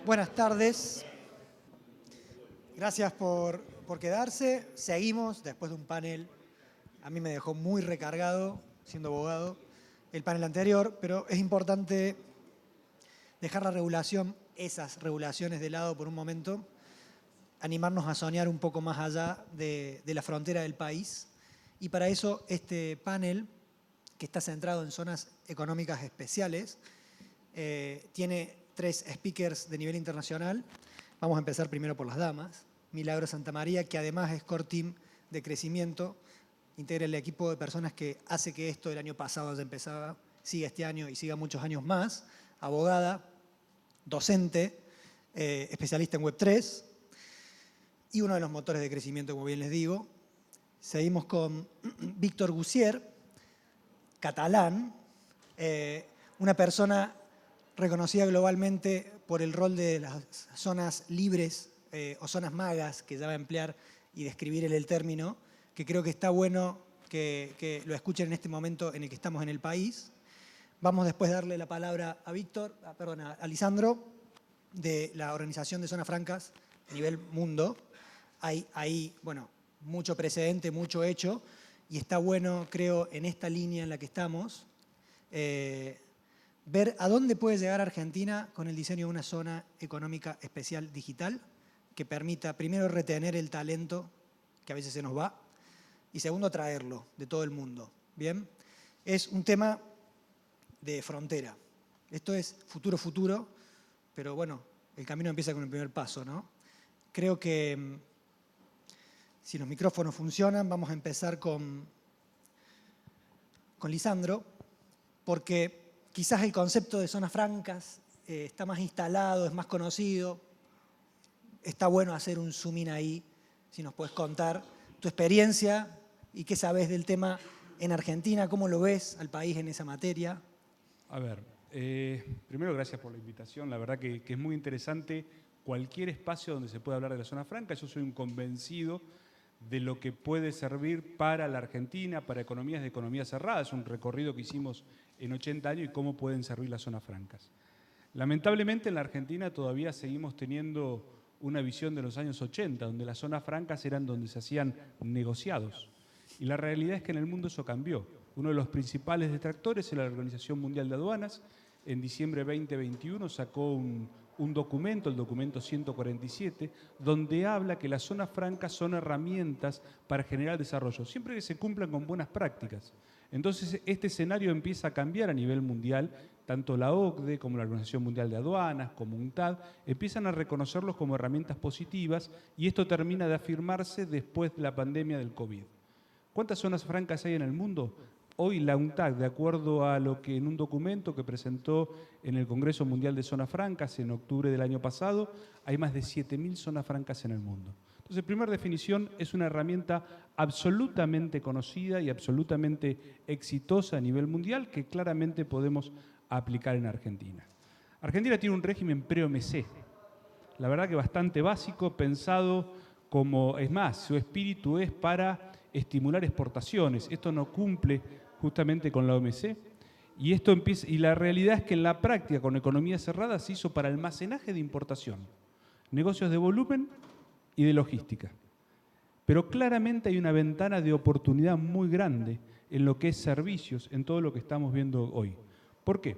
Buenas tardes. Gracias por quedarse. Seguimos después de un panel. A mí me dejó muy recargado, siendo abogado, el panel anterior, pero es importante dejar la regulación, esas regulaciones de lado por un momento, animarnos a soñar un poco más allá de la frontera del país. Y para eso este panel, que está centrado en zonas económicas especiales, tiene 3 speakers de nivel internacional. Vamos a empezar primero por las damas. Milagro Santamaría, que además es core team de crecimiento, integra el equipo de personas que hace que esto el año pasado ya empezaba, siga este año y siga muchos años más. Abogada, docente, especialista en Web3 y uno de los motores de crecimiento, como bien les digo. Seguimos con Víctor Gussier, catalán, una persona reconocida globalmente por el rol de las zonas libres o zonas magas, que ya va a emplear y describir el término, que creo que está bueno que lo escuchen en este momento en el que estamos en el país. Vamos después a darle la palabra a Lisandro, de la Organización de Zonas Francas a nivel mundo. Hay bueno, mucho precedente, mucho hecho, y está bueno, creo, en esta línea en la que estamos, ver a dónde puede llegar Argentina con el diseño de una zona económica especial digital que permita, primero, retener el talento que a veces se nos va y, segundo, traerlo de todo el mundo. ¿Bien? Es un tema de frontera. Esto es futuro, pero bueno, el camino empieza con el primer paso, ¿no? Creo que si los micrófonos funcionan, vamos a empezar con Lisandro, porque quizás el concepto de zonas francas está más instalado, es más conocido. Está bueno hacer un zoom in ahí, si nos puedes contar tu experiencia y qué sabes del tema en Argentina, cómo lo ves al país en esa materia. A ver, primero gracias por la invitación, la verdad que es muy interesante cualquier espacio donde se pueda hablar de la zona franca. Yo soy un convencido de lo que puede servir para la Argentina, para economías de economía cerrada. Es un recorrido que hicimos en 80 años y cómo pueden servir las zonas francas. Lamentablemente en la Argentina todavía seguimos teniendo una visión de los años 80, donde las zonas francas eran donde se hacían negociados. Y la realidad es que en el mundo eso cambió. Uno de los principales detractores es la Organización Mundial de Aduanas. En diciembre de 2021 sacó un documento, el documento 147, donde habla que las zonas francas son herramientas para generar desarrollo, siempre que se cumplan con buenas prácticas. Entonces, este escenario empieza a cambiar a nivel mundial. Tanto la OCDE como la Organización Mundial de Aduanas, como UNCTAD, empiezan a reconocerlos como herramientas positivas, y esto termina de afirmarse después de la pandemia del COVID. ¿Cuántas zonas francas hay en el mundo? Hoy la UNCTAD, de acuerdo a lo que en un documento que presentó en el Congreso Mundial de Zonas Francas en octubre del año pasado, hay más de 7.000 zonas francas en el mundo. Entonces, primera definición, es una herramienta absolutamente conocida y absolutamente exitosa a nivel mundial que claramente podemos aplicar en Argentina. Argentina tiene un régimen pre-OMC, la verdad que bastante básico, pensado como, es más, su espíritu es para estimular exportaciones. Esto no cumple justamente con la OMC, y la realidad es que en la práctica, con economía cerrada, se hizo para almacenaje de importación, negocios de volumen y de logística. Pero claramente hay una ventana de oportunidad muy grande en lo que es servicios, en todo lo que estamos viendo hoy. ¿Por qué?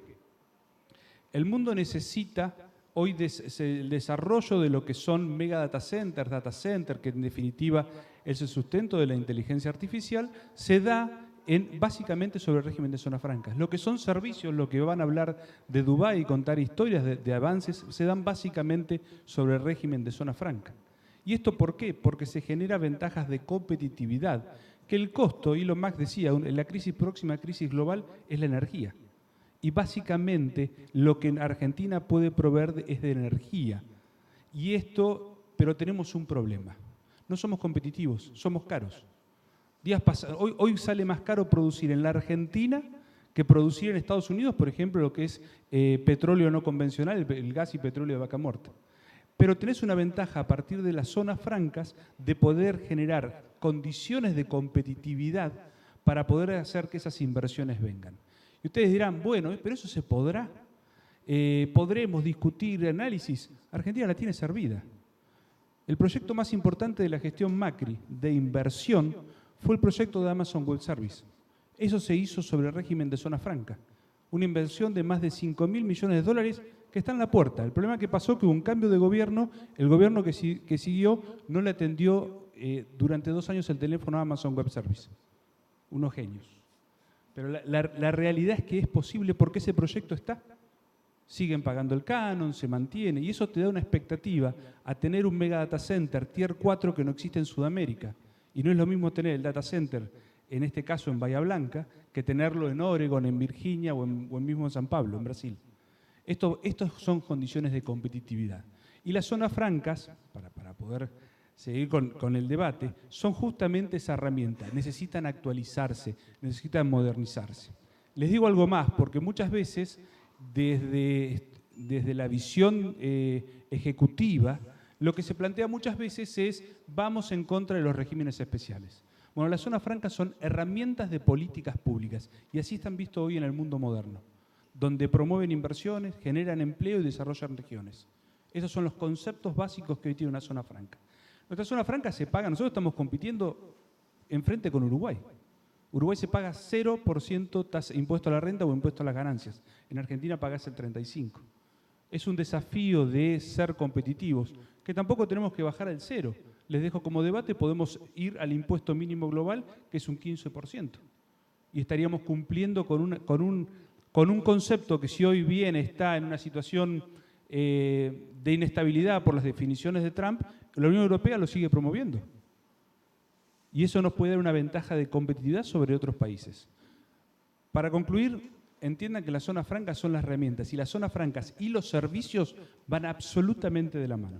El mundo necesita hoy el desarrollo de lo que son mega data centers, que en definitiva es el sustento de la inteligencia artificial, se da básicamente sobre el régimen de zonas francas. Lo que son servicios, lo que van a hablar de Dubái y contar historias de avances, se dan básicamente sobre el régimen de zona franca. ¿Y esto por qué? Porque se genera ventajas de competitividad, que el costo, Elon Musk decía, la próxima crisis global es la energía. Y básicamente lo que en Argentina puede proveer es de energía. Pero tenemos un problema. No somos competitivos, somos caros. Hoy sale más caro producir en la Argentina que producir en Estados Unidos, por ejemplo, lo que es petróleo no convencional, el gas y petróleo de vaca muerta. Pero tenés una ventaja a partir de las zonas francas de poder generar condiciones de competitividad para poder hacer que esas inversiones vengan. Y ustedes dirán, bueno, pero eso se podrá. podremos discutir análisis. Argentina la tiene servida. El proyecto más importante de la gestión Macri de inversión fue el proyecto de Amazon Web Service. Eso se hizo sobre el régimen de zona franca. Una inversión de más de 5.000 millones de dólares que está en la puerta. El problema que pasó que hubo un cambio de gobierno, el gobierno que siguió no le atendió durante 2 años el teléfono a Amazon Web Service. Unos genios. Pero la realidad es que es posible porque ese proyecto está. Siguen pagando el canon, se mantiene, y eso te da una expectativa a tener un mega data center Tier 4 que no existe en Sudamérica. Y no es lo mismo tener el data center, en este caso en Bahía Blanca, que tenerlo en Oregon, en Virginia o mismo en San Pablo, en Brasil. Estos son condiciones de competitividad. Y las zonas francas, para poder seguir con el debate, son justamente esa herramienta. Necesitan actualizarse, necesitan modernizarse. Les digo algo más, porque muchas veces desde la visión ejecutiva, lo que se plantea muchas veces es vamos en contra de los regímenes especiales. Bueno, las zonas francas son herramientas de políticas públicas y así están vistos hoy en el mundo moderno, donde promueven inversiones, generan empleo y desarrollan regiones. Esos son los conceptos básicos que hoy tiene una zona franca. Nuestra zona franca se paga, nosotros estamos compitiendo enfrente con Uruguay. Uruguay se paga 0% impuesto a la renta o impuesto a las ganancias. En Argentina pagás el 35%. Es un desafío de ser competitivos, que tampoco tenemos que bajar al 0%. Les dejo como debate, podemos ir al impuesto mínimo global, que es un 15%. Y estaríamos cumpliendo con un concepto que si hoy bien está en una situación de inestabilidad por las definiciones de Trump, la Unión Europea lo sigue promoviendo. Y eso nos puede dar una ventaja de competitividad sobre otros países. Para concluir, entiendan que las zonas francas son las herramientas y las zonas francas y los servicios van absolutamente de la mano.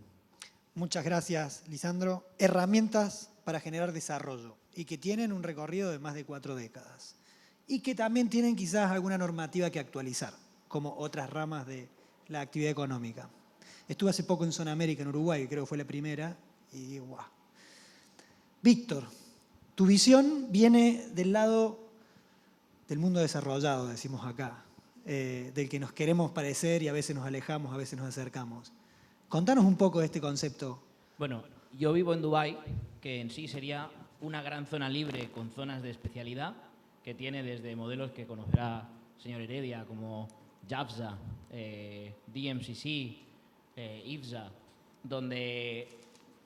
Muchas gracias, Lisandro. Herramientas para generar desarrollo y que tienen un recorrido de más de 4 décadas. Y que también tienen quizás alguna normativa que actualizar, como otras ramas de la actividad económica. Estuve hace poco en Zona América, en Uruguay, que creo que fue la primera, y digo, ¡guau! Víctor, tu visión viene del lado del mundo desarrollado, decimos acá, del que nos queremos parecer y a veces nos alejamos, a veces nos acercamos. Contanos un poco de este concepto. Bueno, yo vivo en Dubái, que en sí sería una gran zona libre con zonas de especialidad, que tiene desde modelos que conocerá el señor Heredia, como Jafza, DMCC, IFSA, donde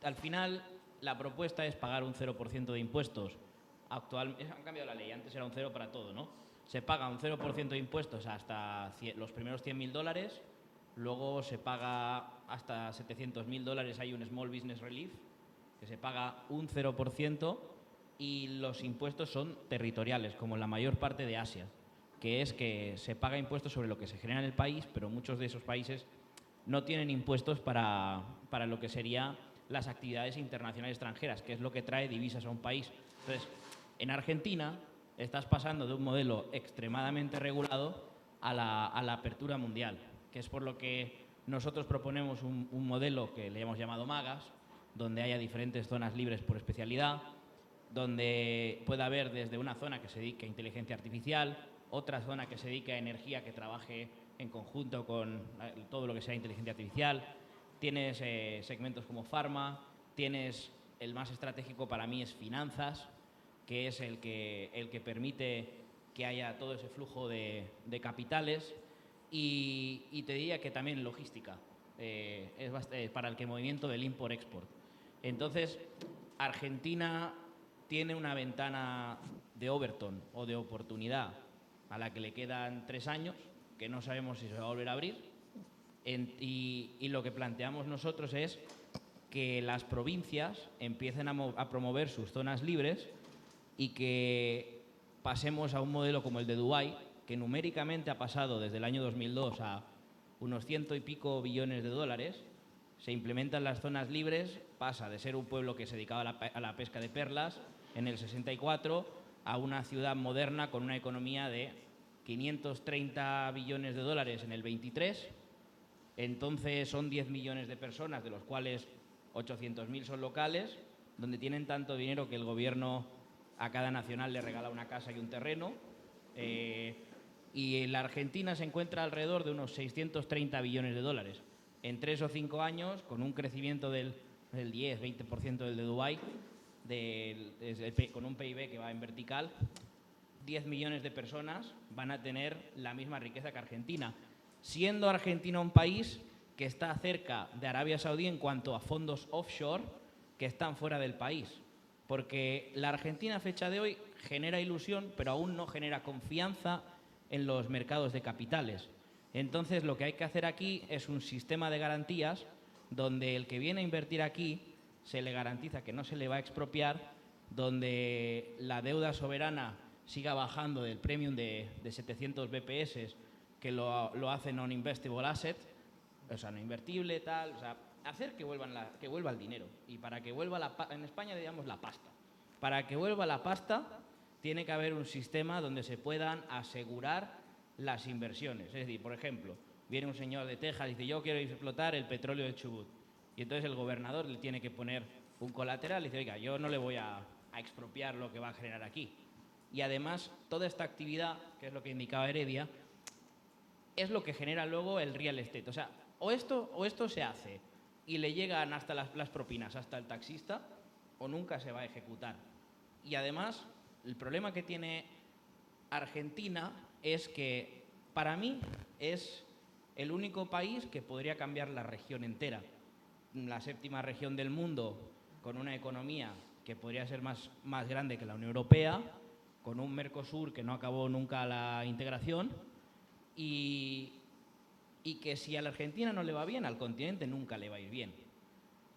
al final la propuesta es pagar un 0% de impuestos. Actualmente han cambiado la ley, antes era un 0 para todo, ¿no? Se paga un 0% de impuestos hasta los primeros $100.000, luego se paga hasta $700.000, hay un Small Business Relief, que se paga un 0%, y los impuestos son territoriales, como en la mayor parte de Asia, que es que se paga impuestos sobre lo que se genera en el país, pero muchos de esos países no tienen impuestos para lo que serían las actividades internacionales extranjeras, que es lo que trae divisas a un país. Entonces, en Argentina estás pasando de un modelo extremadamente regulado a la apertura mundial, que es por lo que nosotros proponemos un modelo que le hemos llamado MAGAS, donde haya diferentes zonas libres por especialidad, donde pueda haber desde una zona que se dedique a inteligencia artificial, otra zona que se dedique a energía que trabaje en conjunto con todo lo que sea inteligencia artificial. Tienes segmentos como farma, tienes el más estratégico para mí es finanzas, que es el que permite que haya todo ese flujo de capitales, y te diría que también logística, es para el que movimiento del import-export. Entonces, Argentina tiene una ventana de Overton o de oportunidad a la que le quedan 3 años, que no sabemos si se va a volver a abrir, y lo que planteamos nosotros es que las provincias empiecen a promover sus zonas libres y que pasemos a un modelo como el de Dubái, que numéricamente ha pasado desde el año 2002 a unos 100 y pico billones de dólares. Se implementan las zonas libres, pasa de ser un pueblo que se dedicaba a la pesca de perlas en el 64 a una ciudad moderna con una economía de 530 billones de dólares en el 23. Entonces son 10 millones de personas, de los cuales 800.000 son locales, donde tienen tanto dinero que el gobierno a cada nacional le regala una casa y un terreno. y la Argentina se encuentra alrededor de unos 630 billones de dólares. En 3 o 5 años, con un crecimiento del 10-20% del de Dubái, con un PIB que va en vertical, 10 millones de personas van a tener la misma riqueza que Argentina, siendo Argentina un país que está cerca de Arabia Saudí en cuanto a fondos offshore que están fuera del país. Porque la Argentina a fecha de hoy genera ilusión, pero aún no genera confianza en los mercados de capitales. Entonces, lo que hay que hacer aquí es un sistema de garantías donde el que viene a invertir aquí se le garantiza que no se le va a expropiar, donde la deuda soberana siga bajando del premium de 700 BPS, que lo hace non-investable asset, o sea, no invertible, tal, o sea, hacer que vuelva el dinero. Y para que vuelva en España le llamamos la pasta. Para que vuelva la pasta, tiene que haber un sistema donde se puedan asegurar las inversiones. Es decir, por ejemplo, viene un señor de Texas y dice, yo quiero explotar el petróleo de Chubut. Y entonces el gobernador le tiene que poner un colateral y dice, oiga, yo no le voy a expropiar lo que va a generar aquí. Y además, toda esta actividad, que es lo que indicaba Heredia, es lo que genera luego el real estate. O sea, o esto se hace y le llegan hasta las propinas, hasta el taxista, o nunca se va a ejecutar. Y además, el problema que tiene Argentina es que, para mí, es el único país que podría cambiar la región entera. La 7ª región del mundo, con una economía que podría ser más grande que la Unión Europea, con un Mercosur que no acabó nunca la integración, y que si a la Argentina no le va bien, al continente nunca le va a ir bien.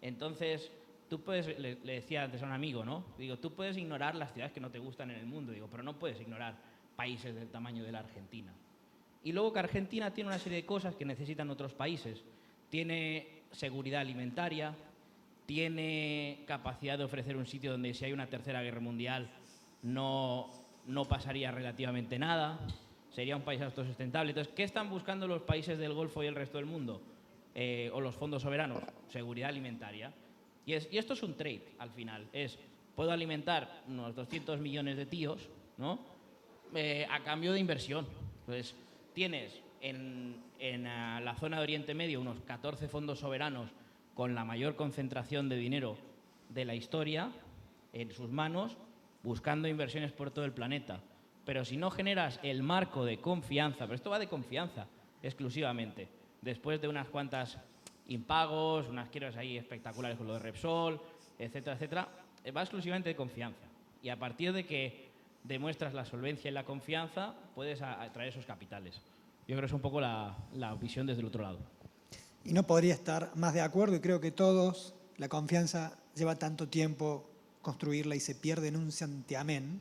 Entonces, tú puedes, le decía antes a un amigo, ¿no? Digo, tú puedes ignorar las ciudades que no te gustan en el mundo, digo, pero no puedes ignorar países del tamaño de la Argentina. Y luego que Argentina tiene una serie de cosas que necesitan otros países. Tiene seguridad alimentaria, tiene capacidad de ofrecer un sitio donde si hay una tercera guerra mundial no pasaría relativamente nada, sería un país autosustentable. Entonces, ¿qué están buscando los países del Golfo y el resto del mundo? O los fondos soberanos, seguridad alimentaria. Y esto es un trade, al final. Puedo alimentar unos 200 millones de tíos, ¿no? A cambio de inversión. Entonces, tienes en la zona de Oriente Medio unos 14 fondos soberanos con la mayor concentración de dinero de la historia en sus manos, buscando inversiones por todo el planeta. Pero si no generas el marco de confianza, pero esto va de confianza exclusivamente, después de unas cuantas impagos, unas quiebras ahí espectaculares con lo de Repsol, etcétera, etcétera, va exclusivamente de confianza. Y a partir de que demuestras la solvencia y la confianza, puedes atraer esos capitales. Yo creo que es un poco la visión desde el otro lado. Y no podría estar más de acuerdo, y creo que todos, la confianza lleva tanto tiempo construirla y se pierde en un santiamén.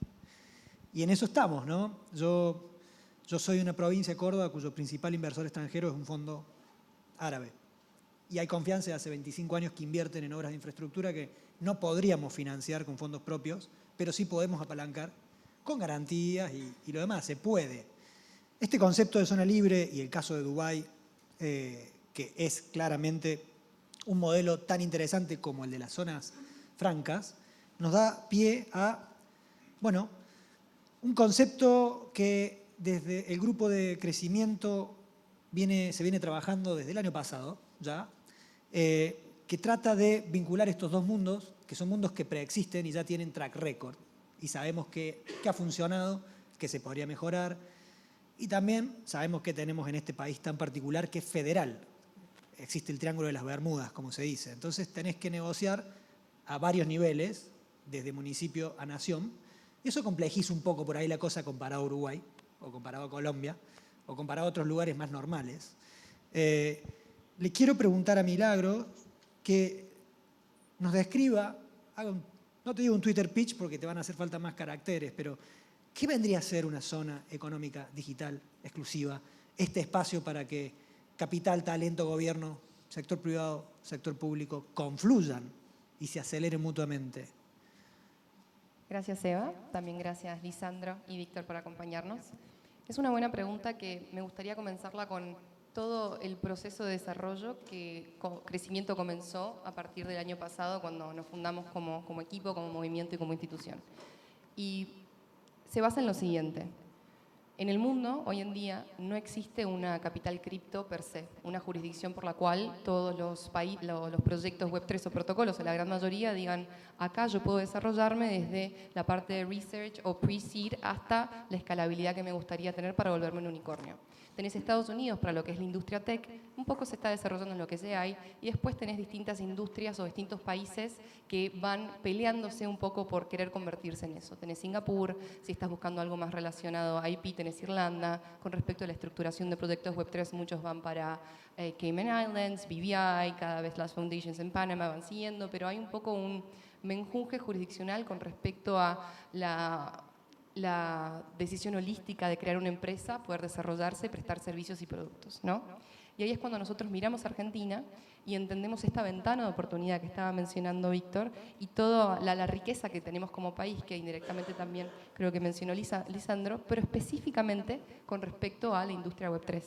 Y en eso estamos, ¿no? Yo soy de una provincia, Córdoba, cuyo principal inversor extranjero es un fondo árabe. Y hay confianza de hace 25 años que invierten en obras de infraestructura que no podríamos financiar con fondos propios, pero sí podemos apalancar con garantías y lo demás, se puede. Este concepto de zona libre y el caso de Dubái, que es claramente un modelo tan interesante como el de las zonas francas, nos da pie a, bueno, un concepto que desde el grupo de crecimiento se viene trabajando desde el año pasado ya, que trata de vincular estos dos mundos, que son mundos que preexisten y ya tienen track record. Y sabemos que ha funcionado, que se podría mejorar. Y también sabemos que tenemos en este país tan particular que es federal. Existe el Triángulo de las Bermudas, como se dice. Entonces tenés que negociar a varios niveles, desde municipio a nación. Y eso complejiza un poco por ahí la cosa comparado a Uruguay, o comparado a Colombia, o comparado a otros lugares más normales. Le quiero preguntar a Milagro que nos describa, no te digo un Twitter pitch porque te van a hacer falta más caracteres, pero ¿qué vendría a ser una zona económica digital exclusiva? Este espacio para que capital, talento, gobierno, sector privado, sector público confluyan y se aceleren mutuamente. Gracias, Eva. También gracias, Lisandro y Víctor, por acompañarnos. Es una buena pregunta que me gustaría comenzarla con todo el proceso de desarrollo que Crecimiento comenzó a partir del año pasado cuando nos fundamos como equipo, como movimiento y como institución. Y se basa en lo siguiente. En el mundo, hoy en día, no existe una capital cripto per se, una jurisdicción por la cual todos los proyectos Web3 o protocolos, o la gran mayoría, digan, acá yo puedo desarrollarme desde la parte de research o pre-seed hasta la escalabilidad que me gustaría tener para volverme un unicornio. Tenés Estados Unidos para lo que es la industria tech, un poco se está desarrollando en lo que sea ahí, y después tenés distintas industrias o distintos países que van peleándose un poco por querer convertirse en eso. Tenés Singapur, si estás buscando algo más relacionado a IP, tenés Irlanda. Con respecto a la estructuración de proyectos Web3, muchos van para Cayman Islands, BVI, cada vez las foundations en Panamá van siguiendo, pero hay un poco un menjunje jurisdiccional con respecto a la decisión holística de crear una empresa, poder desarrollarse, prestar servicios y productos, ¿no? Y ahí es cuando nosotros miramos a Argentina y entendemos esta ventana de oportunidad que estaba mencionando Víctor y toda la riqueza que tenemos como país, que indirectamente también creo que mencionó Lisandro, pero específicamente con respecto a la industria Web3.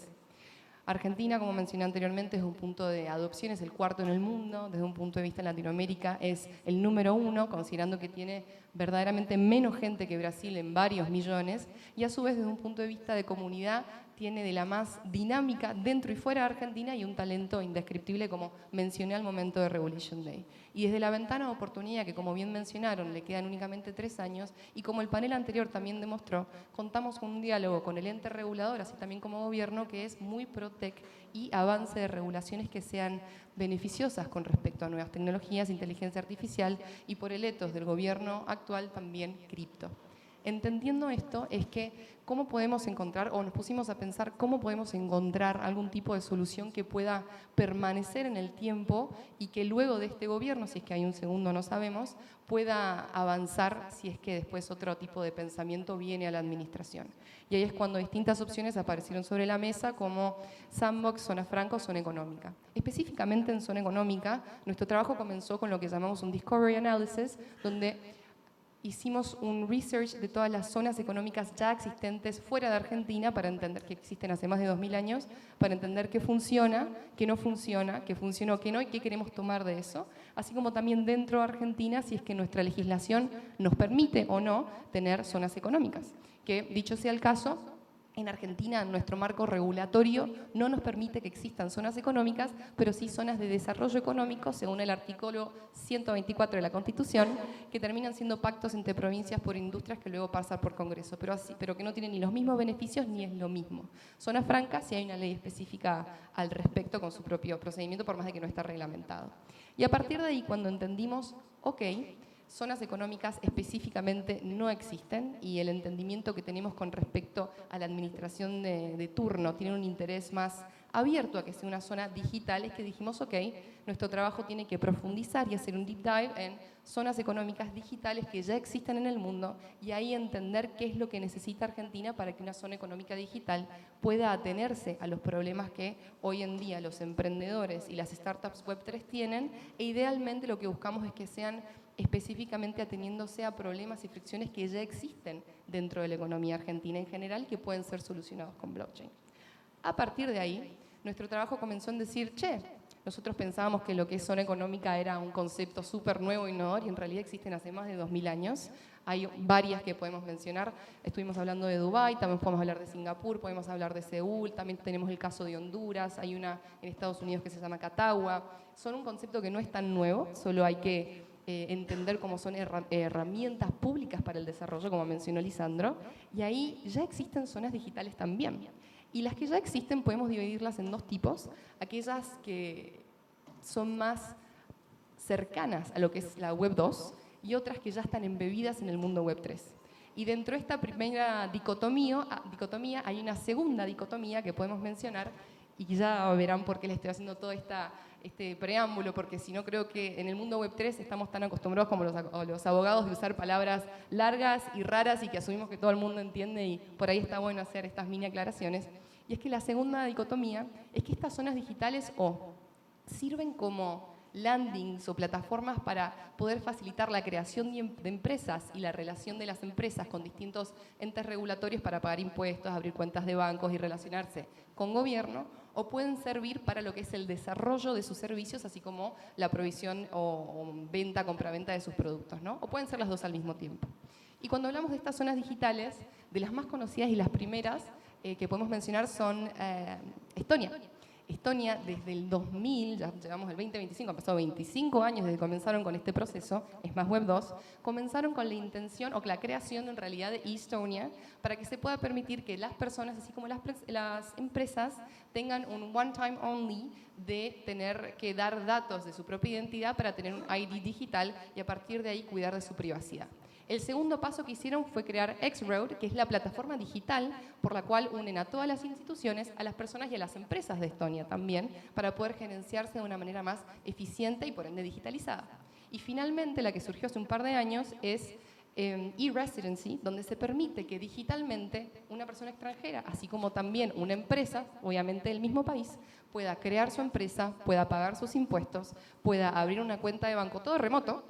Argentina, como mencioné anteriormente, es un punto de adopción, es el cuarto en el mundo, desde un punto de vista en Latinoamérica es el número 1, considerando que tiene verdaderamente menos gente que Brasil en varios millones, y a su vez desde un punto de vista de comunidad tiene de la más dinámica dentro y fuera de Argentina y un talento indescriptible, como mencioné al momento de Revolution Day. Y desde la ventana de oportunidad, que como bien mencionaron, le quedan únicamente 3 años, y como el panel anterior también demostró, contamos con un diálogo con el ente regulador, así también como gobierno, que es muy pro-tech y avance de regulaciones que sean beneficiosas con respecto a nuevas tecnologías, inteligencia artificial y por el ethos del gobierno actual también cripto. Entendiendo esto es que cómo podemos encontrar, o nos pusimos a pensar cómo podemos encontrar algún tipo de solución que pueda permanecer en el tiempo y que luego de este gobierno, si es que hay un segundo no sabemos, pueda avanzar si es que después otro tipo de pensamiento viene a la administración. Y ahí es cuando distintas opciones aparecieron sobre la mesa como sandbox, zona franca o zona económica. Específicamente en zona económica, nuestro trabajo comenzó con lo que llamamos un discovery analysis, donde hicimos un research de todas las zonas económicas ya existentes fuera de Argentina para entender que existen hace más de 2000 años, para entender qué funciona, qué no funciona, qué funcionó, qué no y qué queremos tomar de eso, así como también dentro de Argentina si es que nuestra legislación nos permite o no tener zonas económicas, que dicho sea el caso, en Argentina, nuestro marco regulatorio no nos permite que existan zonas económicas, pero sí zonas de desarrollo económico, según el artículo 124 de la Constitución, que terminan siendo pactos entre provincias por industrias que luego pasan por Congreso, pero que no tienen ni los mismos beneficios ni es lo mismo. Zona franca, sí hay una ley específica al respecto con su propio procedimiento, por más de que no está reglamentado. Y a partir de ahí, cuando entendimos, ok, zonas económicas específicamente no existen y el entendimiento que tenemos con respecto a la administración de turno tiene un interés más abierto a que sea una zona digital, es que dijimos, ok, nuestro trabajo tiene que profundizar y hacer un deep dive en zonas económicas digitales que ya existen en el mundo y ahí entender qué es lo que necesita Argentina para que una zona económica digital pueda atenerse a los problemas que hoy en día los emprendedores y las startups Web3 tienen e idealmente lo que buscamos es que sean específicamente ateniéndose a problemas y fricciones que ya existen dentro de la economía argentina en general y que pueden ser solucionados con blockchain. A partir de ahí, nuestro trabajo comenzó en decir, nosotros pensábamos que lo que es zona económica era un concepto súper nuevo, innovador, y en realidad existen hace más de 2000 años. Hay varias que podemos mencionar. Estuvimos hablando de Dubái, también podemos hablar de Singapur, podemos hablar de Seúl, también tenemos el caso de Honduras, hay una en Estados Unidos que se llama Catagua. Son un concepto que no es tan nuevo, solo hay que entender cómo son herramientas públicas para el desarrollo, como mencionó Lisandro, y ahí ya existen zonas digitales también. Y las que ya existen podemos dividirlas en dos tipos, aquellas que son más cercanas a lo que es la Web 2 y otras que ya están embebidas en el mundo Web 3. Y dentro de esta primera dicotomía hay una segunda dicotomía que podemos mencionar y ya verán por qué les estoy haciendo todo este preámbulo, porque si no creo que en el mundo Web3 estamos tan acostumbrados como los abogados de usar palabras largas y raras y que asumimos que todo el mundo entiende y por ahí está bueno hacer estas mini aclaraciones. Y es que la segunda dicotomía es que estas zonas digitales sirven como landings o plataformas para poder facilitar la creación de empresas y la relación de las empresas con distintos entes regulatorios para pagar impuestos, abrir cuentas de bancos y relacionarse con gobierno, o pueden servir para lo que es el desarrollo de sus servicios, así como la provisión o venta, compraventa de sus productos, ¿no? O pueden ser las dos al mismo tiempo. Y cuando hablamos de estas zonas digitales, de las más conocidas y las primeras que podemos mencionar son Estonia. Estonia, desde el 2000, ya llevamos el 2025, han pasado 25 años desde que comenzaron con este proceso, es más Web 2, comenzaron con la intención o la creación en realidad de Estonia para que se pueda permitir que las personas, así como las empresas, tengan un one time only de tener que dar datos de su propia identidad para tener un ID digital y a partir de ahí cuidar de su privacidad. El segundo paso que hicieron fue crear X-Road, que es la plataforma digital por la cual unen a todas las instituciones, a las personas y a las empresas de Estonia también, para poder gerenciarse de una manera más eficiente y por ende digitalizada. Y finalmente, la que surgió hace un par de años es e-residency, donde se permite que digitalmente una persona extranjera, así como también una empresa, obviamente del mismo país, pueda crear su empresa, pueda pagar sus impuestos, pueda abrir una cuenta de banco todo remoto,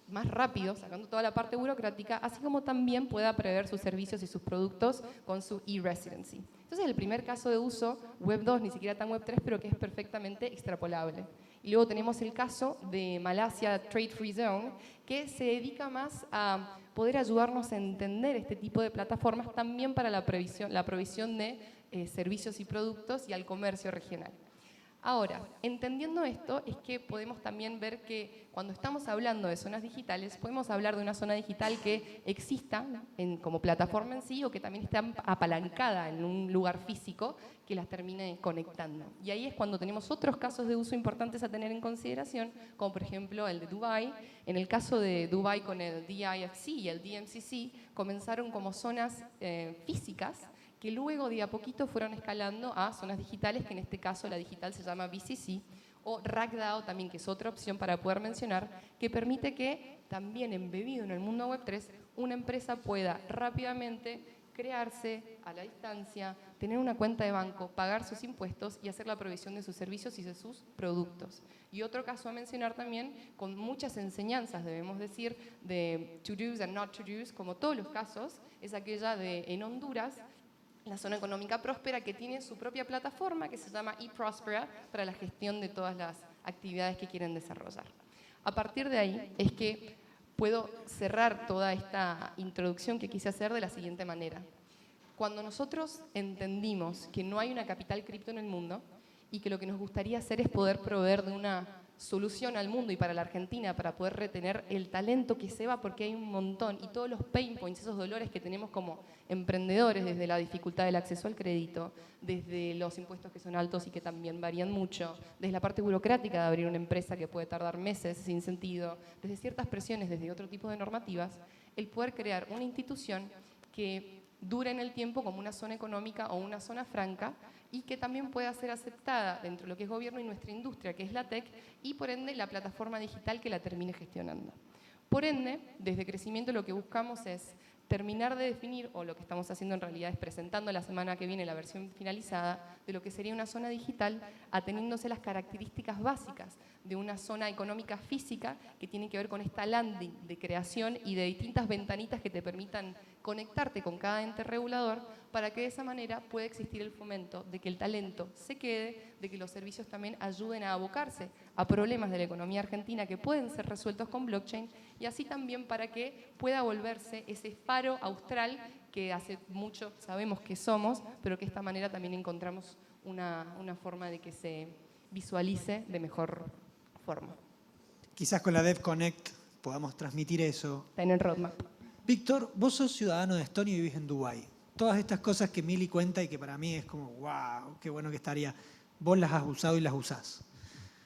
más rápido, sacando toda la parte burocrática, así como también pueda prever sus servicios y sus productos con su e-residency. Entonces, el primer caso de uso, Web 2, ni siquiera tan Web 3, pero que es perfectamente extrapolable. Y luego tenemos el caso de Malasia Trade Free Zone, que se dedica más a poder ayudarnos a entender este tipo de plataformas también para la provisión de servicios y productos y al comercio regional. Ahora, entendiendo esto, es que podemos también ver que cuando estamos hablando de zonas digitales, podemos hablar de una zona digital que exista como plataforma en sí o que también esté apalancada en un lugar físico que las termine conectando. Y ahí es cuando tenemos otros casos de uso importantes a tener en consideración, como por ejemplo el de Dubái. En el caso de Dubái con el DIFC y el DMCC, comenzaron como zonas físicas que luego de a poquito fueron escalando a zonas digitales, que en este caso la digital se llama BCC, o RACDAO también, que es otra opción para poder mencionar, que permite que también embebido en el mundo Web 3, una empresa pueda rápidamente crearse a la distancia, tener una cuenta de banco, pagar sus impuestos y hacer la provisión de sus servicios y de sus productos. Y otro caso a mencionar también, con muchas enseñanzas, debemos decir, de to-dos and not to-dos, como todos los casos, es aquella de en Honduras, la zona económica próspera, que tiene su propia plataforma que se llama eProspera para la gestión de todas las actividades que quieren desarrollar. A partir de ahí es que puedo cerrar toda esta introducción que quise hacer de la siguiente manera. Cuando nosotros entendimos que no hay una capital cripto en el mundo y que lo que nos gustaría hacer es poder proveer de una solución al mundo y para la Argentina para poder retener el talento que se va, porque hay un montón, y todos los pain points, esos dolores que tenemos como emprendedores, desde la dificultad del acceso al crédito, desde los impuestos que son altos y que también varían mucho, desde la parte burocrática de abrir una empresa que puede tardar meses sin sentido, desde ciertas presiones, desde otro tipo de normativas, el poder crear una institución que dure en el tiempo como una zona económica o una zona franca y que también pueda ser aceptada dentro de lo que es gobierno y nuestra industria, que es la TEC, y por ende la plataforma digital que la termine gestionando. Por ende, desde crecimiento lo que buscamos es terminar de definir, o lo que estamos haciendo en realidad es presentando la semana que viene la versión finalizada de lo que sería una zona digital, ateniéndose las características básicas de una zona económica física que tiene que ver con esta landing de creación y de distintas ventanitas que te permitan conectarte con cada ente regulador para que de esa manera pueda existir el fomento de que el talento se quede, de que los servicios también ayuden a abocarse a problemas de la economía argentina que pueden ser resueltos con blockchain y así también para que pueda volverse ese faro austral que hace mucho sabemos que somos, pero que de esta manera también encontramos una forma de que se visualice de mejor forma. Quizás con la DevConnect podamos transmitir eso. Está en el roadmap. Víctor, vos sos ciudadano de Estonia y vivís en Dubái. Todas estas cosas que Mili cuenta y que para mí es como, wow, qué bueno que estaría. Vos las has usado y las usás.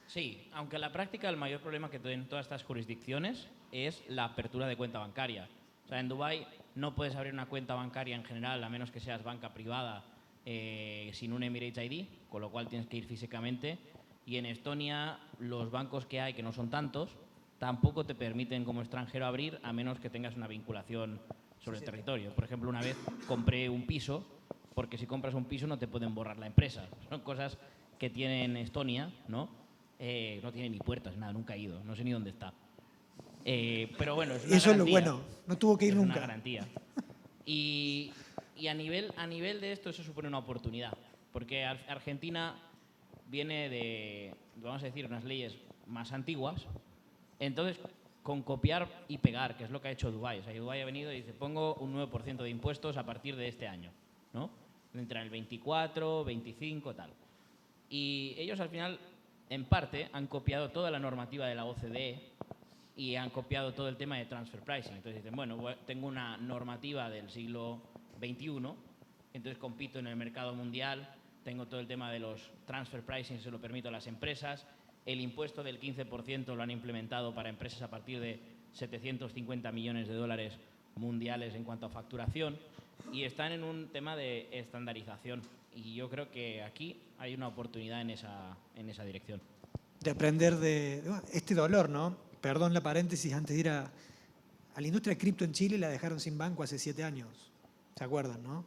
Sí, aunque en la práctica el mayor problema que tienen todas estas jurisdicciones es la apertura de cuenta bancaria. O sea, en Dubái no puedes abrir una cuenta bancaria en general, a menos que seas banca privada, sin un Emirates ID, con lo cual tienes que ir físicamente. Y en Estonia los bancos que hay, que no son tantos, tampoco te permiten como extranjero abrir a menos que tengas una vinculación sobre el territorio. Por ejemplo, una vez compré un piso, porque si compras un piso no te pueden borrar la empresa. Son cosas que tiene en Estonia, ¿no? No tiene ni puertas, nada, nunca he ido, no sé ni dónde está. Pero bueno, es una eso garantía. Es lo bueno, no tuvo que ir nunca. Es una garantía. Y a nivel de esto, eso supone una oportunidad, porque Argentina viene de, vamos a decir, unas leyes más antiguas. Entonces, con copiar y pegar, que es lo que ha hecho Dubái. O sea, Dubái ha venido y dice, pongo un 9% de impuestos a partir de este año, ¿no? Entre el 24, 25, tal. Y ellos al final, en parte, han copiado toda la normativa de la OCDE y han copiado todo el tema de transfer pricing. Entonces dicen, bueno, tengo una normativa del siglo XXI, entonces compito en el mercado mundial, tengo todo el tema de los transfer pricing, se lo permito a las empresas. El impuesto del 15% lo han implementado para empresas a partir de 750 millones de dólares mundiales en cuanto a facturación, y están en un tema de estandarización. Y yo creo que aquí hay una oportunidad en esa dirección. De aprender de este dolor, ¿no? Perdón la paréntesis, antes de ir a la industria cripto en Chile la dejaron sin banco hace 7 años. ¿Se acuerdan, no?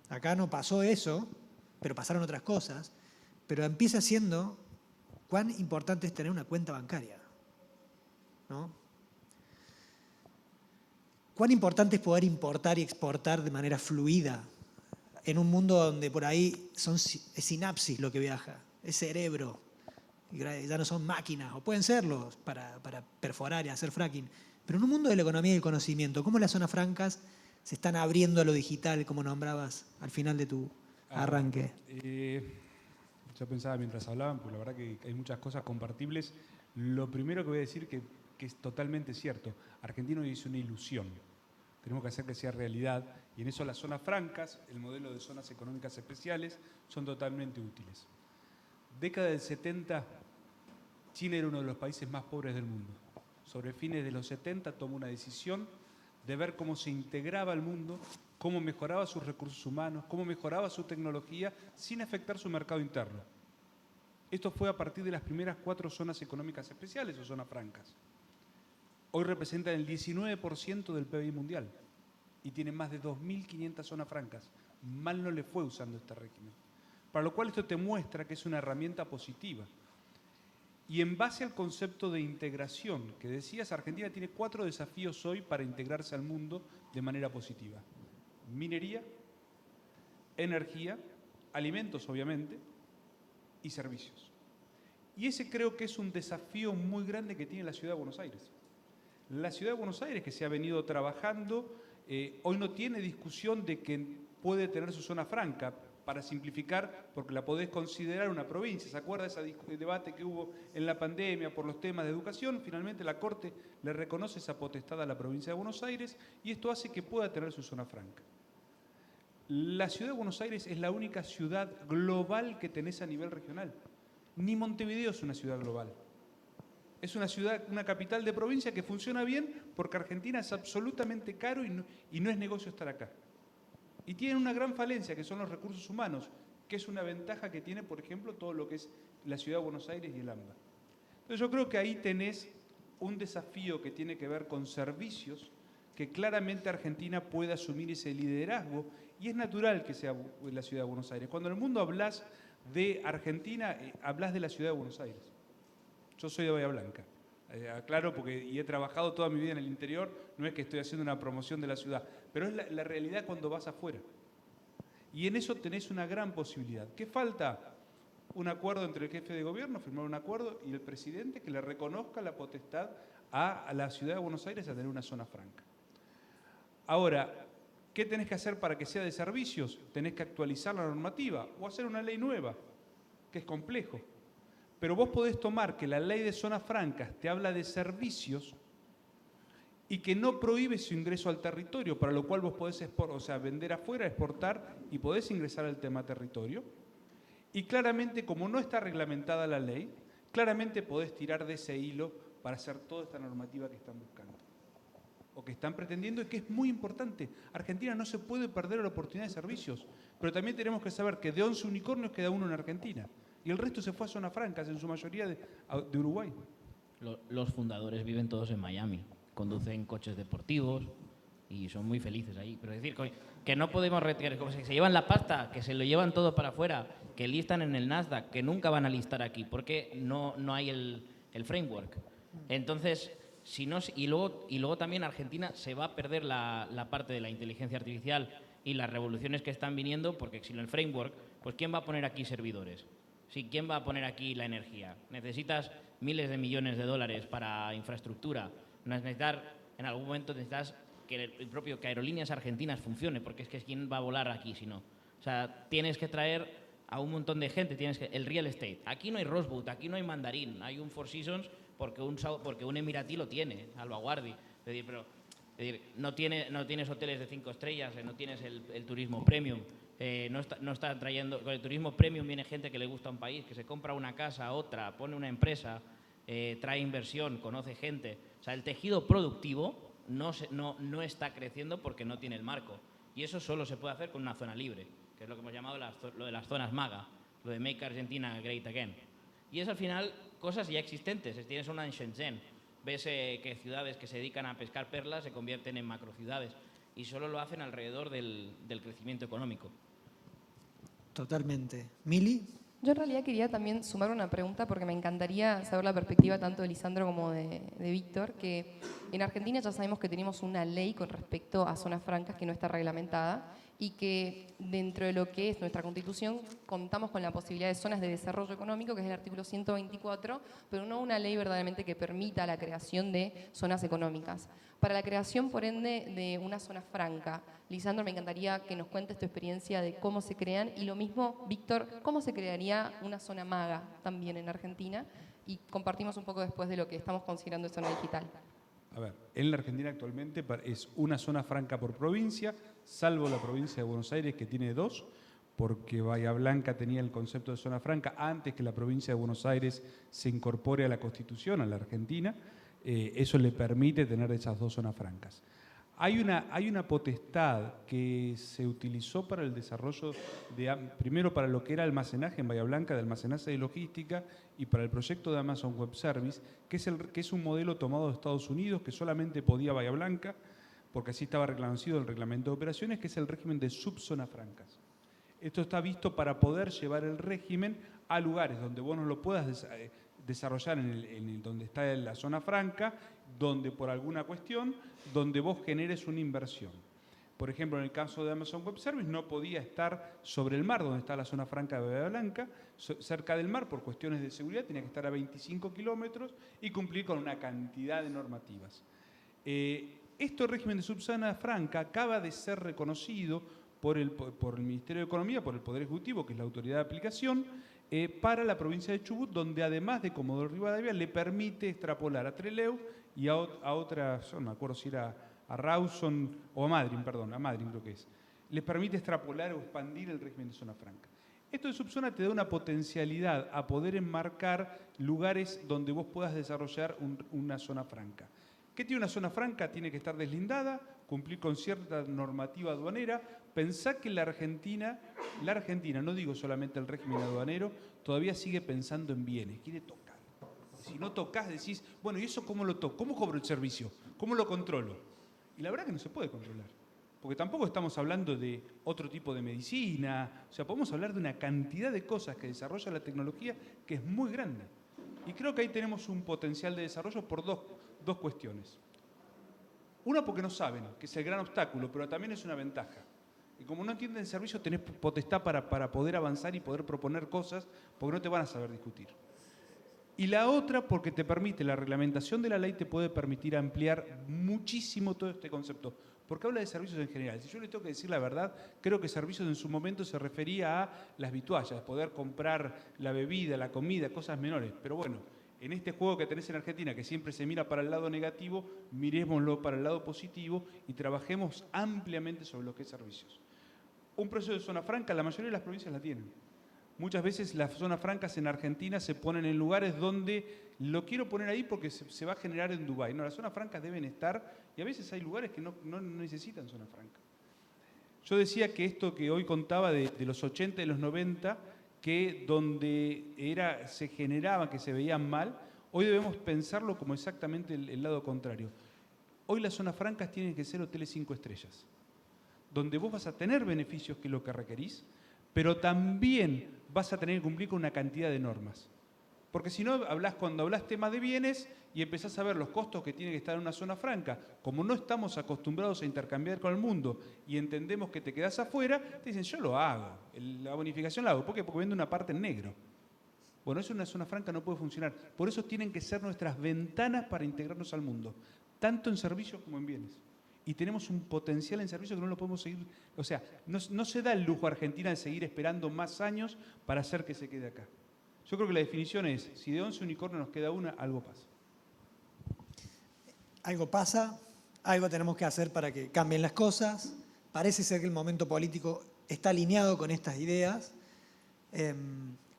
Acá no pasó eso, pero pasaron otras cosas. Pero empieza siendo cuán importante es tener una cuenta bancaria, ¿no? Cuán importante es poder importar y exportar de manera fluida en un mundo donde por ahí es sinapsis lo que viaja, es cerebro, ya no son máquinas, o pueden serlo para perforar y hacer fracking. Pero en un mundo de la economía y el conocimiento, ¿cómo las zonas francas se están abriendo a lo digital, como nombrabas al final de tu arranque? Yo pensaba mientras hablaban, pues la verdad que hay muchas cosas compartibles. Lo primero que voy a decir que es totalmente cierto. Argentina hoy es una ilusión. Tenemos que hacer que sea realidad, y en eso las zonas francas, el modelo de zonas económicas especiales, son totalmente útiles. Década del 70, Chile era uno de los países más pobres del mundo. Sobre fines de los 70 tomó una decisión de ver cómo se integraba al mundo, cómo mejoraba sus recursos humanos, cómo mejoraba su tecnología sin afectar su mercado interno. Esto fue a partir de las primeras 4 zonas económicas especiales o zonas francas. Hoy representan el 19% del PBI mundial y tienen más de 2.500 zonas francas. Mal no le fue usando este régimen. Para lo cual esto te muestra que es una herramienta positiva. Y en base al concepto de integración que decías, Argentina tiene 4 desafíos hoy para integrarse al mundo de manera positiva. Minería, energía, alimentos obviamente, y servicios. Y ese creo que es un desafío muy grande que tiene la Ciudad de Buenos Aires. La Ciudad de Buenos Aires, que se ha venido trabajando, hoy no tiene discusión de que puede tener su zona franca, para simplificar, porque la podés considerar una provincia. ¿Se acuerda ese debate que hubo en la pandemia por los temas de educación? Finalmente la Corte le reconoce esa potestad a la provincia de Buenos Aires y esto hace que pueda tener su zona franca. La Ciudad de Buenos Aires es la única ciudad global que tenés a nivel regional. Ni Montevideo es una ciudad global. Es una ciudad, una capital de provincia que funciona bien porque Argentina es absolutamente caro y no es negocio estar acá. Y tienen una gran falencia, que son los recursos humanos, que es una ventaja que tiene, por ejemplo, todo lo que es la Ciudad de Buenos Aires y el AMBA. Entonces yo creo que ahí tenés un desafío que tiene que ver con servicios, que claramente Argentina puede asumir ese liderazgo, y es natural que sea la Ciudad de Buenos Aires. Cuando en el mundo hablas de Argentina, hablas de la Ciudad de Buenos Aires. Yo soy de Bahía Blanca. Aclaro, porque he trabajado toda mi vida en el interior, no es que estoy haciendo una promoción de la ciudad, pero es la realidad cuando vas afuera. Y en eso tenés una gran posibilidad. ¿Qué falta? Un acuerdo entre el jefe de gobierno, firmar un acuerdo, y el presidente que le reconozca la potestad a la Ciudad de Buenos Aires a tener una zona franca. Ahora, ¿qué tenés que hacer para que sea de servicios? Tenés que actualizar la normativa o hacer una ley nueva, que es complejo. Pero vos podés tomar que la ley de zonas francas te habla de servicios y que no prohíbe su ingreso al territorio, para lo cual vos podés vender afuera, exportar y podés ingresar al tema territorio. Y claramente, como no está reglamentada la ley, claramente podés tirar de ese hilo para hacer toda esta normativa que están buscando o que están pretendiendo, y que es muy importante. Argentina no se puede perder la oportunidad de servicios, pero también tenemos que saber que de 11 unicornios queda uno en Argentina. Y el resto se fue a zonas francas, en su mayoría de Uruguay. Los fundadores viven todos en Miami, conducen coches deportivos y son muy felices ahí. Pero es decir, que no podemos retirar, como se llevan la pasta, que se lo llevan todo para afuera, que listan en el Nasdaq, que nunca van a listar aquí, porque no hay el framework. Entonces, y luego también Argentina se va a perder la parte de la inteligencia artificial y las revoluciones que están viniendo, porque sin el framework, pues ¿quién va a poner aquí servidores? Sí, ¿quién va a poner aquí la energía? Necesitas miles de millones de dólares para infraestructura, en algún momento necesitas que que Aerolíneas Argentinas funcione, porque es que ¿quién va a volar aquí si no? O sea, tienes que traer a un montón de gente, el real estate. Aquí no hay Rosewood, aquí no hay Mandarín, hay un Four Seasons porque un emiratí lo tiene, Albaguardi. No tienes hoteles de 5 estrellas, no tienes el turismo premium. No está trayendo, con el turismo premium viene gente que le gusta un país, que se compra una casa, otra, pone una empresa, trae inversión, conoce gente. O sea, el tejido productivo no está creciendo porque no tiene el marco. Y eso solo se puede hacer con una zona libre, que es lo que hemos llamado lo de las zonas MAGA, lo de Make Argentina Great Again. Y es al final cosas ya existentes. Tienes una en Shenzhen, ves que ciudades que se dedican a pescar perlas se convierten en macrociudades y solo lo hacen alrededor del crecimiento económico. Totalmente. Mili. Yo en realidad quería también sumar una pregunta porque me encantaría saber la perspectiva tanto de Lisandro como de Víctor, que en Argentina ya sabemos que tenemos una ley con respecto a zonas francas que no está reglamentada y que dentro de lo que es nuestra Constitución contamos con la posibilidad de zonas de desarrollo económico, que es el artículo 124, pero no una ley verdaderamente que permita la creación de zonas económicas. Para la creación, por ende, de una zona franca, Lisandro, me encantaría que nos cuentes tu experiencia de cómo se crean y lo mismo, Víctor, cómo se crearía una zona MAGA también en Argentina y compartimos un poco después de lo que estamos considerando zona digital. A ver, en la Argentina actualmente es una zona franca por provincia, salvo la provincia de Buenos Aires que tiene 2, porque Bahía Blanca tenía el concepto de zona franca antes que la provincia de Buenos Aires se incorpore a la Constitución, a la Argentina. Eso le permite tener esas 2 zonas francas. Hay una potestad que se utilizó para el desarrollo, primero para lo que era almacenaje en Bahía Blanca, de almacenaje y logística, y para el proyecto de Amazon Web Service, que es un modelo tomado de Estados Unidos que solamente podía Bahía Blanca, porque así estaba reconocido el reglamento de operaciones, que es el régimen de subzonas francas. Esto está visto para poder llevar el régimen a lugares donde vos no lo puedas desarrollar donde está la zona franca, donde por alguna cuestión, donde vos generes una inversión. Por ejemplo, en el caso de Amazon Web Service no podía estar sobre el mar, donde está la zona franca de Bahía Blanca, cerca del mar por cuestiones de seguridad, tenía que estar a 25 kilómetros y cumplir con una cantidad de normativas. Este régimen de subzona franca acaba de ser reconocido por el Ministerio de Economía, por el Poder Ejecutivo, que es la autoridad de aplicación, para la provincia de Chubut, donde además de Comodoro Rivadavia le permite extrapolar a Trelew y a otras, no me acuerdo si era a Rawson o a Madryn creo que es. Les permite extrapolar o expandir el régimen de zona franca. Esto de subzona te da una potencialidad a poder enmarcar lugares donde vos puedas desarrollar una zona franca. ¿Qué tiene una zona franca? Tiene que estar deslindada, cumplir con cierta normativa aduanera. Pensá que la Argentina, no digo solamente el régimen aduanero, todavía sigue pensando en bienes, quiere tocar. Si no tocas, decís, bueno, ¿y eso cómo lo toco? ¿Cómo cobro el servicio? ¿Cómo lo controlo? Y la verdad que no se puede controlar, porque tampoco estamos hablando de otro tipo de medicina, o sea, podemos hablar de una cantidad de cosas que desarrolla la tecnología que es muy grande. Y creo que ahí tenemos un potencial de desarrollo por dos cuestiones. Una, porque no saben, que es el gran obstáculo, pero también es una ventaja. Y como no entienden el servicio, tenés potestad para poder avanzar y poder proponer cosas, porque no te van a saber discutir. Y la otra, porque te permite, la reglamentación de la ley te puede permitir ampliar muchísimo todo este concepto. Porque habla de servicios en general. Si yo le tengo que decir la verdad, creo que servicios en su momento se refería a las vituallas, poder comprar la bebida, la comida, cosas menores. Pero bueno, en este juego que tenés en Argentina, que siempre se mira para el lado negativo, mirémoslo para el lado positivo y trabajemos ampliamente sobre lo que es servicios. Un proceso de zona franca, la mayoría de las provincias la tienen. Muchas veces las zonas francas en Argentina se ponen en lugares donde lo quiero poner ahí porque se va a generar en Dubái. No, las zonas francas deben estar y a veces hay lugares que no necesitan zona franca. Yo decía que esto que hoy contaba de los 80 y los 90, que donde se generaba, que se veían mal, hoy debemos pensarlo como exactamente el lado contrario. Hoy las zonas francas tienen que ser hoteles 5 estrellas, donde vos vas a tener beneficios que es lo que requerís, pero también vas a tener que cumplir con una cantidad de normas. Porque si no, cuando hablas temas de bienes y empezás a ver los costos que tiene que estar en una zona franca, como no estamos acostumbrados a intercambiar con el mundo y entendemos que te quedás afuera, te dicen, yo lo hago, la bonificación la hago. ¿Por qué? Porque vendo una parte en negro. Bueno, eso en una zona franca no puede funcionar. Por eso tienen que ser nuestras ventanas para integrarnos al mundo, tanto en servicios como en bienes. Y tenemos un potencial en servicios que no lo podemos seguir. O sea, no se da el lujo a Argentina de seguir esperando más años para hacer que se quede acá. Yo creo que la definición es, si de 11 unicornios nos queda una, algo pasa. Algo pasa, algo tenemos que hacer para que cambien las cosas. Parece ser que el momento político está alineado con estas ideas.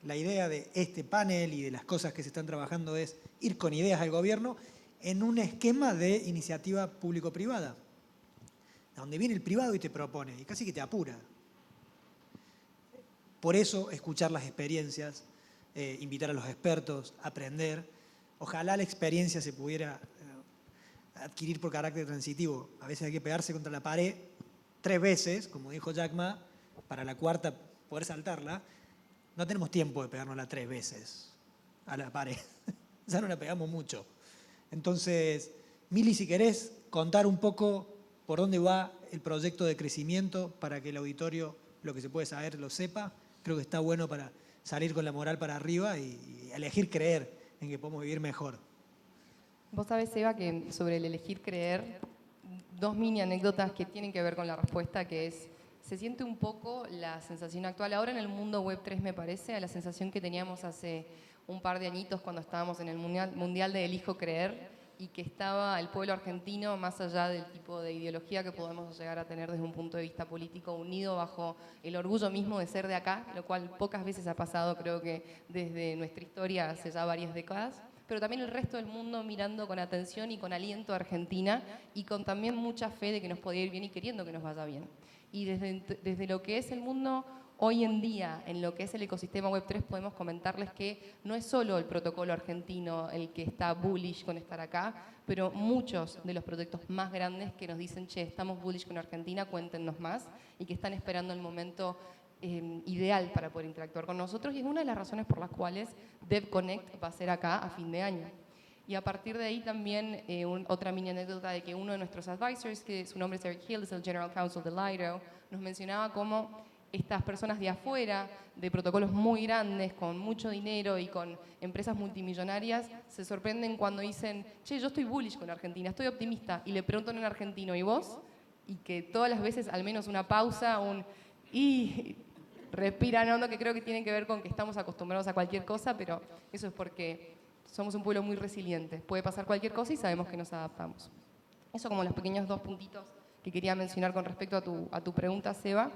La idea de este panel y de las cosas que se están trabajando es ir con ideas al gobierno en un esquema de iniciativa público-privada, donde viene el privado y te propone, y casi que te apura. Por eso, escuchar las experiencias, invitar a los expertos, aprender. Ojalá la experiencia se pudiera adquirir por carácter transitivo. A veces hay que pegarse contra la pared 3 veces, como dijo Jack Ma, para la cuarta poder saltarla. No tenemos tiempo de pegárnosla 3 veces a la pared. Ya no la pegamos mucho. Entonces, Mili, si querés contar un poco por dónde va el proyecto de crecimiento para que el auditorio, lo que se puede saber, lo sepa, creo que está bueno para salir con la moral para arriba y elegir creer en que podemos vivir mejor. Vos sabés, Eva, que sobre el elegir creer, 2 mini anécdotas que tienen que ver con la respuesta, que es, se siente un poco la sensación actual ahora en el mundo web 3, me parece, a la sensación que teníamos hace un par de añitos cuando estábamos en el mundial de Elijo Creer y que estaba el pueblo argentino, más allá del tipo de ideología que podemos llegar a tener desde un punto de vista político, unido bajo el orgullo mismo de ser de acá, lo cual pocas veces ha pasado, creo que desde nuestra historia hace ya varias décadas, pero también el resto del mundo mirando con atención y con aliento a Argentina y con también mucha fe de que nos podía ir bien y queriendo que nos vaya bien. Y desde lo que es el mundo hoy en día, en lo que es el ecosistema Web3, podemos comentarles que no es solo el protocolo argentino el que está bullish con estar acá, pero muchos de los proyectos más grandes que nos dicen, che, estamos bullish con Argentina, cuéntenos más, y que están esperando el momento ideal para poder interactuar con nosotros, y es una de las razones por las cuales DevConnect va a ser acá a fin de año. Y a partir de ahí también otra mini anécdota de que uno de nuestros advisors, que su nombre es Eric Hill, es el General Counsel de Lido, nos mencionaba cómo estas personas de afuera, de protocolos muy grandes, con mucho dinero y con empresas multimillonarias, se sorprenden cuando dicen, che, yo estoy bullish con Argentina, estoy optimista, y le preguntan en argentino, ¿y vos? Y que todas las veces al menos una pausa, y respiran hondo, que creo que tiene que ver con que estamos acostumbrados a cualquier cosa, pero eso es porque somos un pueblo muy resiliente. Puede pasar cualquier cosa y sabemos que nos adaptamos. Eso como los pequeños 2 puntitos que quería mencionar con respecto a tu pregunta, Seba.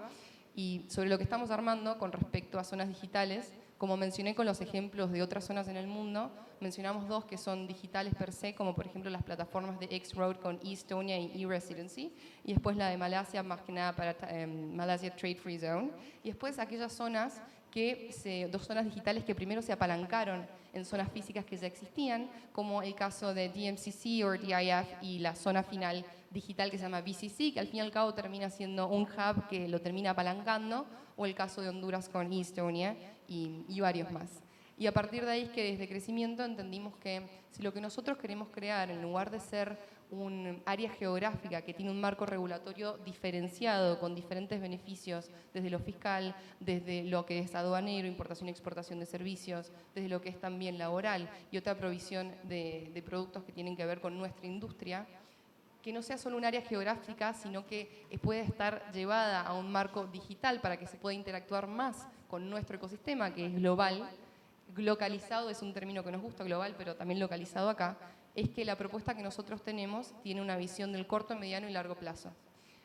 Y sobre lo que estamos armando con respecto a zonas digitales, como mencioné con los ejemplos de otras zonas en el mundo, mencionamos 2 que son digitales per se, como por ejemplo las plataformas de X-Road con eStonia y eResidency, y después la de Malasia, más que nada para Malaysia Trade Free Zone, y después aquellas zonas que 2 zonas digitales que primero se apalancaron en zonas físicas que ya existían, como el caso de DMCC o DIF y la zona final digital que se llama BCC, que al fin y al cabo termina siendo un hub que lo termina apalancando, o el caso de Honduras con eStonia y varios más. Y a partir de ahí es que desde crecimiento entendimos que si lo que nosotros queremos crear, en lugar de ser un área geográfica que tiene un marco regulatorio diferenciado con diferentes beneficios desde lo fiscal, desde lo que es aduanero, importación y exportación de servicios, desde lo que es también laboral y otra provisión de productos que tienen que ver con nuestra industria, que no sea solo un área geográfica, sino que pueda estar llevada a un marco digital para que se pueda interactuar más con nuestro ecosistema, que es global. Localizado es un término que nos gusta, global, pero también localizado acá, es que la propuesta que nosotros tenemos tiene una visión del corto, mediano y largo plazo.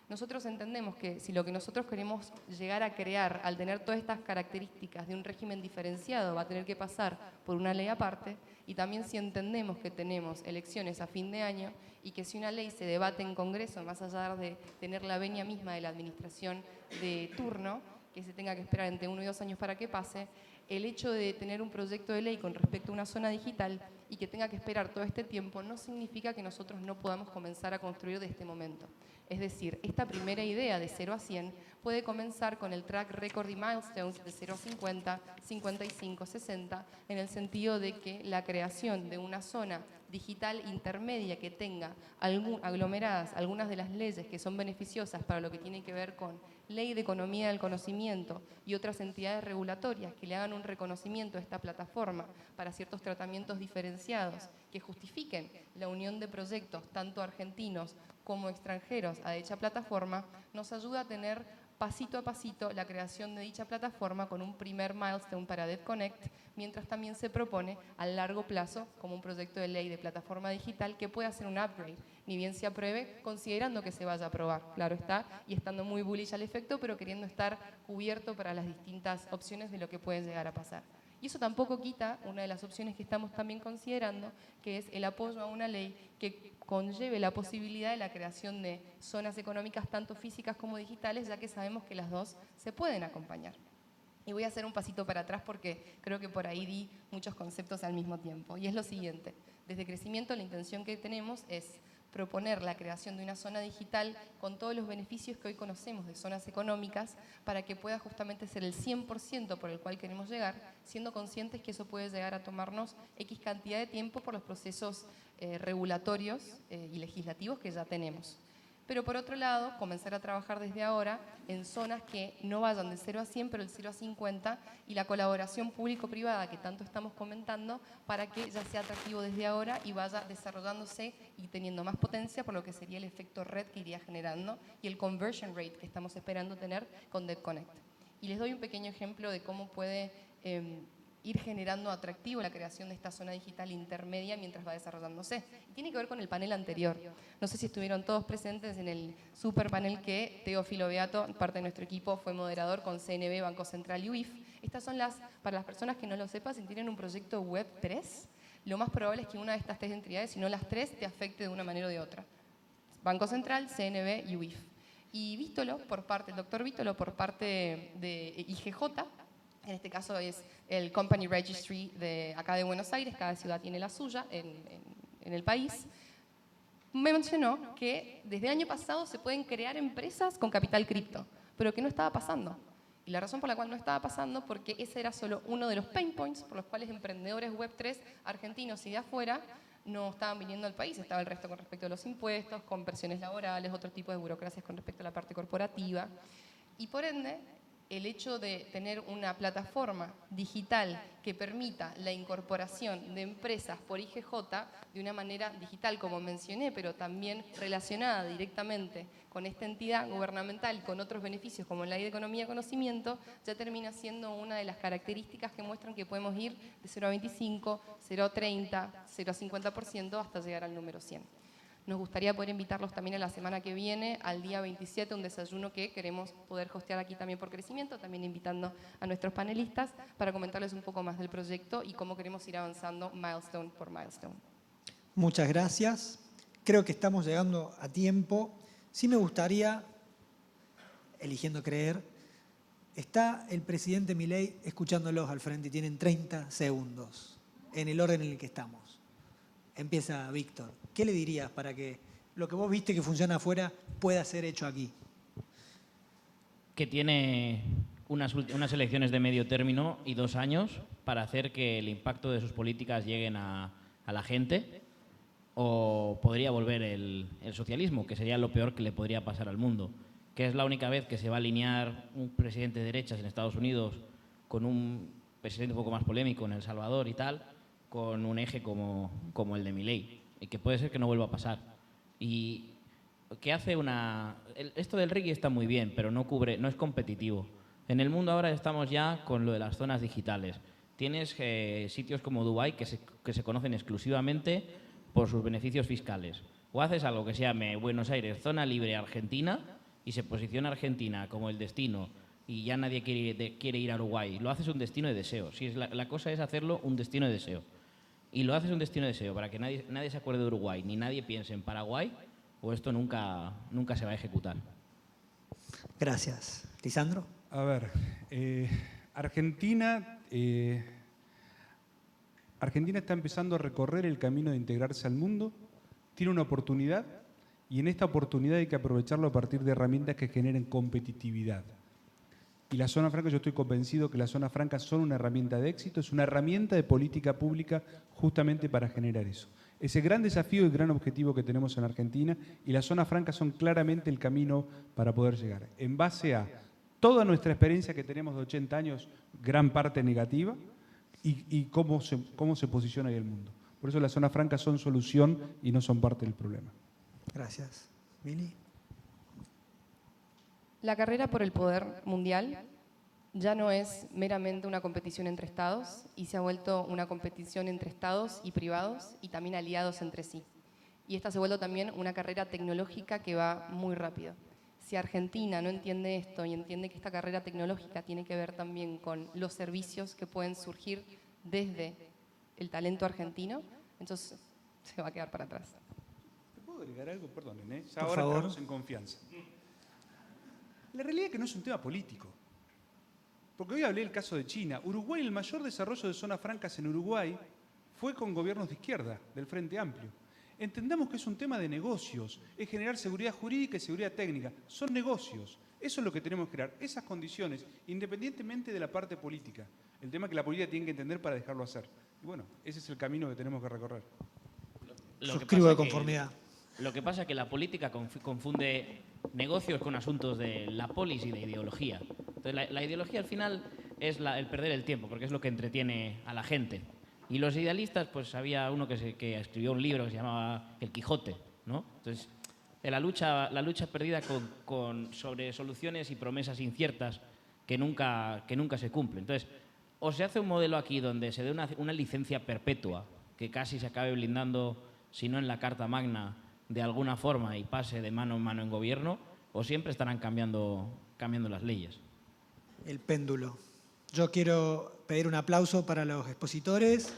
Nosotros entendemos que si lo que nosotros queremos llegar a crear, al tener todas estas características de un régimen diferenciado, va a tener que pasar por una ley aparte, y también si entendemos que tenemos elecciones a fin de año y que si una ley se debate en Congreso, más allá de tener la venia misma de la administración de turno, que se tenga que esperar entre 1 y 2 años para que pase, el hecho de tener un proyecto de ley con respecto a una zona digital y que tenga que esperar todo este tiempo no significa que nosotros no podamos comenzar a construir de este momento. Es decir, esta primera idea de 0 a 100 puede comenzar con el track record y milestones de 0 a 50, 55, 60, en el sentido de que la creación de una zona digital intermedia que tenga aglomeradas algunas de las leyes que son beneficiosas para lo que tiene que ver con ley de economía del conocimiento y otras entidades regulatorias que le hagan un reconocimiento a esta plataforma para ciertos tratamientos diferenciados que justifiquen la unión de proyectos tanto argentinos como extranjeros a dicha plataforma, nos ayuda a tener pasito a pasito la creación de dicha plataforma con un primer milestone para DevConnect, mientras también se propone a largo plazo como un proyecto de ley de plataforma digital que pueda hacer un upgrade, ni bien se apruebe, considerando que se vaya a aprobar, claro está, y estando muy bullish al efecto, pero queriendo estar cubierto para las distintas opciones de lo que puede llegar a pasar. Y eso tampoco quita una de las opciones que estamos también considerando, que es el apoyo a una ley que conlleve la posibilidad de la creación de zonas económicas tanto físicas como digitales, ya que sabemos que las dos se pueden acompañar. Y voy a hacer un pasito para atrás porque creo que por ahí di muchos conceptos al mismo tiempo. Y es lo siguiente, desde crecimiento la intención que tenemos es proponer la creación de una zona digital con todos los beneficios que hoy conocemos de zonas económicas para que pueda justamente ser el 100% por el cual queremos llegar, siendo conscientes que eso puede llegar a tomarnos X cantidad de tiempo por los procesos regulatorios y legislativos que ya tenemos. Pero por otro lado, comenzar a trabajar desde ahora en zonas que no vayan del 0 a 100, pero el 0 a 50 y la colaboración público-privada que tanto estamos comentando para que ya sea atractivo desde ahora y vaya desarrollándose y teniendo más potencia por lo que sería el efecto red que iría generando y el conversion rate que estamos esperando tener con DevConnect. Y les doy un pequeño ejemplo de cómo puede ir generando atractivo la creación de esta zona digital intermedia mientras va desarrollándose. Y tiene que ver con el panel anterior. No sé si estuvieron todos presentes en el super panel que Teófilo Beato, parte de nuestro equipo, fue moderador con CNB, Banco Central y UIF. Estas son para las personas que no lo sepan, si tienen un proyecto web 3, lo más probable es que una de estas tres entidades, si no las tres, te afecte de una manera o de otra. Banco Central, CNB y UIF. Y Vítolo, el doctor Vítolo, por parte de IGJ, en este caso es el Company Registry de acá de Buenos Aires, cada ciudad tiene la suya en el país, me mencionó que desde el año pasado se pueden crear empresas con capital cripto, pero que no estaba pasando. Y la razón por la cual no estaba pasando, porque ese era solo uno de los pain points por los cuales emprendedores Web3 argentinos y de afuera no estaban viniendo al país. Estaba el resto con respecto a los impuestos, con presiones laborales, otro tipo de burocracias con respecto a la parte corporativa. Y por ende, el hecho de tener una plataforma digital que permita la incorporación de empresas por IGJ de una manera digital, como mencioné, pero también relacionada directamente con esta entidad gubernamental y con otros beneficios como la ley de economía y conocimiento, ya termina siendo una de las características que muestran que podemos ir de 0 a 25, 0 a 30, 0 a 50% hasta llegar al número 100. Nos gustaría poder invitarlos también a la semana que viene, al día 27, un desayuno que queremos poder hostear aquí también por crecimiento, también invitando a nuestros panelistas para comentarles un poco más del proyecto y cómo queremos ir avanzando milestone por milestone. Muchas gracias. Creo que estamos llegando a tiempo. Sí me gustaría, eligiendo creer, está el presidente Milei escuchándolos al frente y tienen 30 segundos en el orden en el que estamos. Empieza Víctor. ¿Qué le dirías para que lo que vos viste que funciona afuera pueda ser hecho aquí? Que tiene unas elecciones de medio término y 2 años para hacer que el impacto de sus políticas lleguen a la gente, o podría volver el socialismo, que sería lo peor que le podría pasar al mundo, que es la única vez que se va a alinear un presidente de derechas en Estados Unidos con un presidente un poco más polémico en El Salvador y tal, con un eje como el de Milei, y que puede ser que no vuelva a pasar. Y que hace esto del reggae está muy bien, pero no es competitivo. En el mundo ahora estamos ya con lo de las zonas digitales. Tienes sitios como Dubái que se conocen exclusivamente por sus beneficios fiscales. O haces algo que se llame Buenos Aires, zona libre Argentina, y se posiciona Argentina como el destino, y ya nadie quiere ir a Uruguay. Lo haces un destino de deseo. La cosa es hacerlo un destino de deseo. Y lo haces un destino de deseo para que nadie se acuerde de Uruguay, ni nadie piense en Paraguay, o esto nunca se va a ejecutar. Gracias. ¿Lisandro? A ver, Argentina está empezando a recorrer el camino de integrarse al mundo, tiene una oportunidad y en esta oportunidad hay que aprovecharlo a partir de herramientas que generen competitividad. Y la zona franca, yo estoy convencido que las zonas francas son una herramienta de éxito, es una herramienta de política pública justamente para generar eso. ese gran desafío y gran objetivo que tenemos en Argentina, y las zonas francas son claramente el camino para poder llegar. En base a toda nuestra experiencia que tenemos de 80 años, gran parte negativa, y cómo se posiciona ahí el mundo. Por eso las zonas francas son solución y no son parte del problema. Gracias. Mili. La carrera por el poder mundial ya no es meramente una competición entre estados y se ha vuelto una competición entre estados y privados y también aliados entre sí. Y esta se ha vuelto también una carrera tecnológica que va muy rápido. Si Argentina no entiende esto y entiende que esta carrera tecnológica tiene que ver también con los servicios que pueden surgir desde el talento argentino, entonces se va a quedar para atrás. ¿Te puedo agregar algo? Perdonen, ¿eh? Ya Por ahora favor. estamos en confianza. La realidad es que no es un tema político. Porque hoy hablé del caso de China. Uruguay, el mayor desarrollo de zonas francas en Uruguay fue con gobiernos de izquierda, del Frente Amplio. Entendamos que es un tema de negocios, es generar seguridad jurídica y seguridad técnica. Son negocios. Eso es lo que tenemos que crear, esas condiciones, independientemente de la parte política. El tema que la política tiene que entender para dejarlo hacer. Y bueno, ese es el camino que tenemos que recorrer. Suscribo de conformidad. Lo que pasa es que la política confunde negocios con asuntos de la polis y de ideología. Entonces, la ideología al final es el perder el tiempo, porque es lo que entretiene a la gente. Y los idealistas, pues había uno que escribió un libro que se llamaba El Quijote, ¿no? Entonces, la lucha perdida sobre soluciones y promesas inciertas que nunca se cumplen. Entonces, o se hace un modelo aquí donde se dé una licencia perpetua que casi se acabe blindando, si no en la Carta Magna, de alguna forma y pase de mano en mano en gobierno, o siempre estarán cambiando las leyes. El péndulo. Yo quiero pedir un aplauso para los expositores.